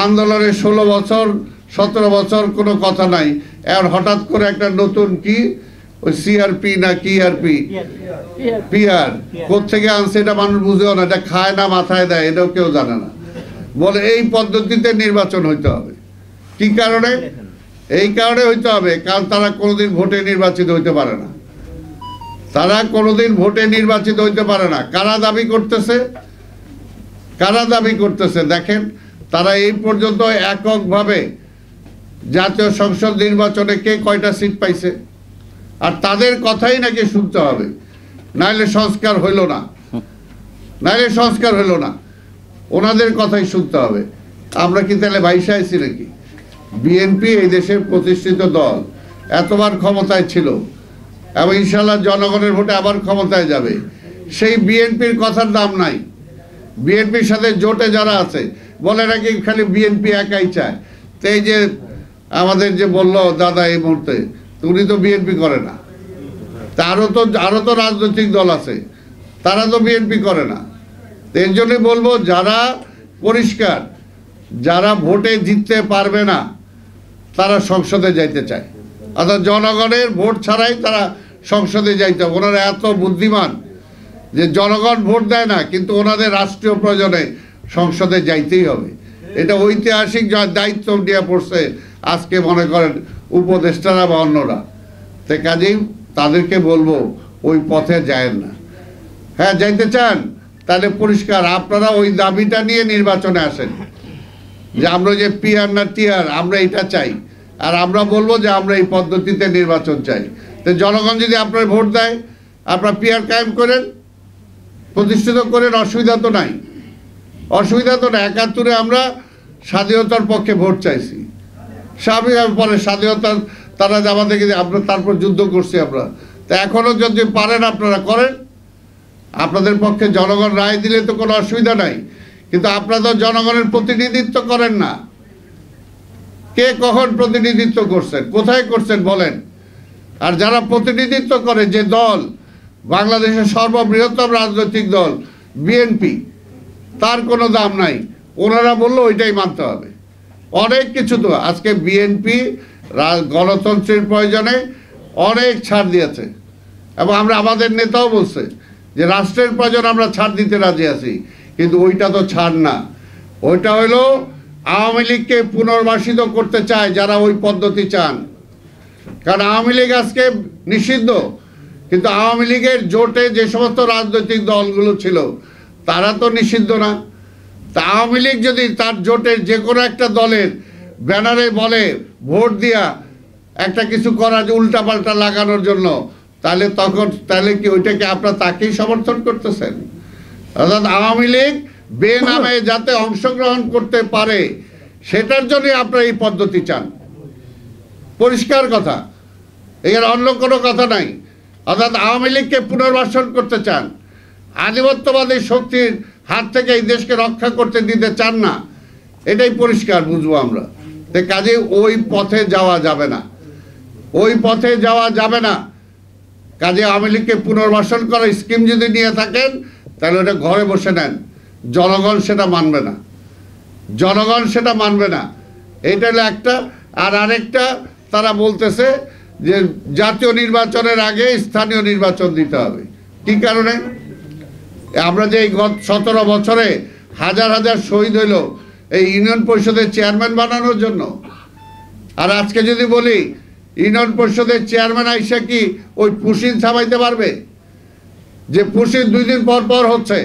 আন্দোলনে 16 বছর 17 বছর কোনো কথা নাই, আর হঠাৎ করে একটা নতুন কি ওই সিআরপি না কি আরপি পিআর কোত্থেকে আনছে এটা মানুষ বুঝেও না, এটা খায় না মাথায় দেয় এটাও কেউ জানে না। বলে এই পদ্ধতিতে নির্বাচন হইতে হবে। কি কারণে? এই কারণে হইতে হবে কারণ তারা কোনোদিন ভোটে নির্বাচিত হইতে পারে না। তারা কোনোদিন ভোটে নির্বাচিত হইতে পারে না। কারা দাবি করতেছে? কারা দাবি করতেছে দেখেন, তারা এই পর্যন্ত এককভাবে জাতীয় সংসদ নির্বাচনে কে কয়টা সিট পাইছে, আর তাদের কথাই নাকি শুনতে হবে, নাইলে সংস্কার হইল না, নাইলে সংস্কার হইল না, ওনাদের কথাই শুনতে হবে। আমরা কি তাহলে ভাইসা আছি নাকি? বিএনপি এই দেশের প্রতিষ্ঠিত দল, এতবার ক্ষমতায় ছিল এবং ইনশাল্লাহ জনগণের ভোটে আবার ক্ষমতায় যাবে। সেই বিএনপির কথার দাম নাই। বিএনপির সাথে জোটে যারা আছে বলে নাকি খালি বিএনপি একাই চায়। তো এই যে আমাদের যে বললো দাদা এই মুহূর্তে, উনি তো বিএনপি করে না, তা আরো তো রাজনৈতিক দল আছে, তারা তো বিএনপি করে না। এর জন্যই বলবো যারা পরিষ্কার, যারা ভোটে জিততে পারবে না তারা সংসদে যাইতে চায়, অর্থাৎ জনগণের ভোট ছাড়াই তারা সংসদে যাইতে হবে। ওনারা এত বুদ্ধিমান যে জনগণ ভোট দেয় না কিন্তু ওনাদের রাষ্ট্রীয় প্রয়োজনে সংসদে যাইতেই হবে। এটা ঐতিহাসিক দায়িত্ব নিয়ে পড়ছে আজকে মনে করেন উপদেষ্টারা বা অন্যরা। তো কাজেই তাদেরকে বলবো ওই পথে যায় না। হ্যাঁ যাইতে চান তাহলে পরিষ্কার আপনারা ওই দাবিটা নিয়ে নির্বাচনে আসেন যে আমরা যে পিআর না টিআর আমরা এটা চাই, আর আমরা বলবো যে আমরা এই পদ্ধতিতে নির্বাচন চাই। তো জনগণ যদি আপনার ভোট দেয় আপনারা পিআর কায়েম করেন, প্রতিষ্ঠিত করেন, অসুবিধা তো নাই, অসুবিধা তো না। 71-এ আমরা স্বাধীনতার পক্ষে ভোট চাইছি, স্বাভাবিকভাবে পরে স্বাধীনতার তারা আমাদেরকে আমরা তারপর যুদ্ধ করছি আমরা। তা এখনও যদি পারেন আপনারা করেন, আপনাদের পক্ষে জনগণ রায় দিলে তো কোনো অসুবিধা নাই। কিন্তু আপনারা তো জনগণের প্রতিনিধিত্ব করেন না। কে কখন প্রতিনিধিত্ব করছেন, কোথায় করছেন বলেন? আর যারা প্রতিনিধিত্ব করে যে দল, বাংলাদেশের সর্ববৃহত্তম রাজনৈতিক দল বিএনপি, তার কোনো দাম নাই। ওনারা বললো ওইটাই মানতে হবে। অনেক কিছু তো আজকে বিএনপি গণতন্ত্রের প্রয়োজনে অনেক ছাড় দিয়েছে, এবং আমরা আমাদের নেতাও বলছে যে রাষ্ট্রের প্রয়োজন আমরা ছাড় দিতে রাজি আছি, কিন্তু ওইটা তো ছাড় না। ওইটা হলো আওয়ামী লীগকে পুনর্বাসিত করতে চায় যারা ওই পদ্ধতি চান। কারণ আওয়ামী লীগ আজকে নিষিদ্ধ, কিন্তু আওয়ামী লীগের জোটে যে সমস্ত রাজনৈতিক দলগুলো ছিল তারা তো নিষিদ্ধ না। তা আওয়ামী লীগ যদি তার জোটের যে কোনো একটা দলের ব্যানারে বলে ভোট দিয়া একটা কিছু করা, উল্টাপাল্টা লাগানোর জন্য, তাহলে কি ওইটাকে আপনারা তাকেই সমর্থন করতেছেন? অর্থাৎ আওয়ামী লীগ বেনামে যাতে অংশগ্রহণ করতে পারে সেটার জন্য আপনারা এই পদ্ধতি চান। পরিষ্কার কথা, এখানে অন্য কোনো কথা নাই। অর্থাৎ আওয়ামী লীগকে পুনর্বাসন করতে চান, আধিপত্যবাদী শক্তির হাত থেকে এই দেশকে রক্ষা করতে দিতে চান না, এটাই পরিষ্কার বুঝবো আমরা। তো কাজে ওই পথে যাওয়া যাবে না, ওই পথে যাওয়া যাবে না। কাজে আওয়ামী লীগকে পুনর্বাসন করার স্কিম যদি নিয়ে থাকেন তাহলে ওটা ঘরে বসে নেন, জনগণ সেটা মানবে না, জনগণ সেটা মানবে না। এইটা হলো একটা। আর আরেকটা, তারা বলতেছে যে জাতীয় নির্বাচনের আগে স্থানীয় নির্বাচন দিতে হবে। কি কারণে? আমরা যে এই গত 17 বছরে হাজার হাজার শহীদ হইল এই ইউনিয়ন পরিষদের চেয়ারম্যান বানানোর জন্য। আর আজকে যদি বলি ইউনিয়ন পরিষদের চেয়ারম্যান আইসা কি ওই পুশিন ছাপাইতে পারবে? যে পুশিন 2 দিন পর পর হচ্ছে।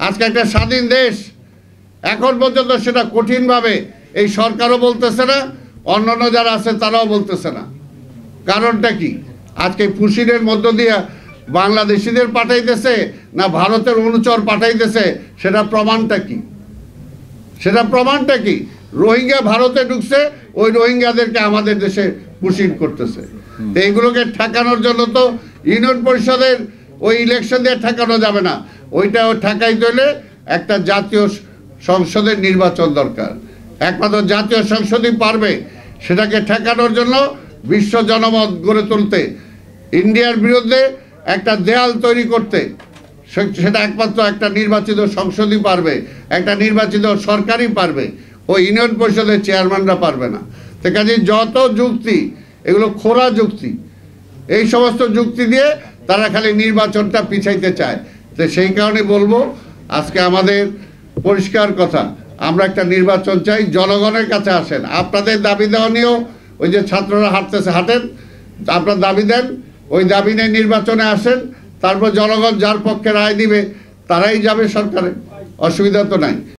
আজকে একটা স্বাধীন দেশ, এখন পর্যন্ত সেটা কঠিনভাবে এই সরকারও বলতেছে না, অন্যান্য যারা আছে তারাও বলতেছে না। কারণটা কি? আজকে পুশিনের মধ্য দিয়ে বাংলাদেশিদের পাঠাইতেছে না ভারতের অনুচর পাঠাইতেছে, সেটা প্রমাণটা কি? সেটা প্রমাণটা কি? রোহিঙ্গা ভারতে ঢুকছে, ওই রোহিঙ্গাদেরকে আমাদের দেশে পুশিন করতেছে। তো এইগুলোকে ঠেকানোর জন্য তো ইউনিয়ন পরিষদের ওই ইলেকশন দিয়ে ঠেকানো যাবে না, ওইটা ঠেকাইতে হলে একটা জাতীয় সংসদের নির্বাচন দরকার। একমাত্র জাতীয় সংসদই পারবে সেটাকে ঠেকানোর জন্য, বিশ্ব জনমত গড়ে তুলতে, ইন্ডিয়ার বিরুদ্ধে একটা দেয়াল তৈরি করতে। সেটা একমাত্র একটা নির্বাচিত সংসদই পারবে, একটা নির্বাচিত সরকারই পারবে। ও ইউনিয়ন পরিষদের চেয়ারম্যানরা পারবে না। তো কাজে যত যুক্তি এগুলো খোলা যুক্তি, এই সমস্ত যুক্তি দিয়ে তারা খালি নির্বাচনটা পিছাইতে চায়। তো সেই কারণে বলবো আজকে আমাদের পরিষ্কার কথা, আমরা একটা নির্বাচন চাই, জনগণের কাছে আসেন, আপনাদের দাবি দেওয়া নিয়েও ওই যে ছাত্ররা হাঁটতেছে হাঁটেন, আপনার দাবি দেন, ওই দাবি নিয়ে নির্বাচনে আসেন, তারপর জনগণ যার পক্ষে রায় দিবে তারাই যাবে সরকারে, অসুবিধা তো নাই।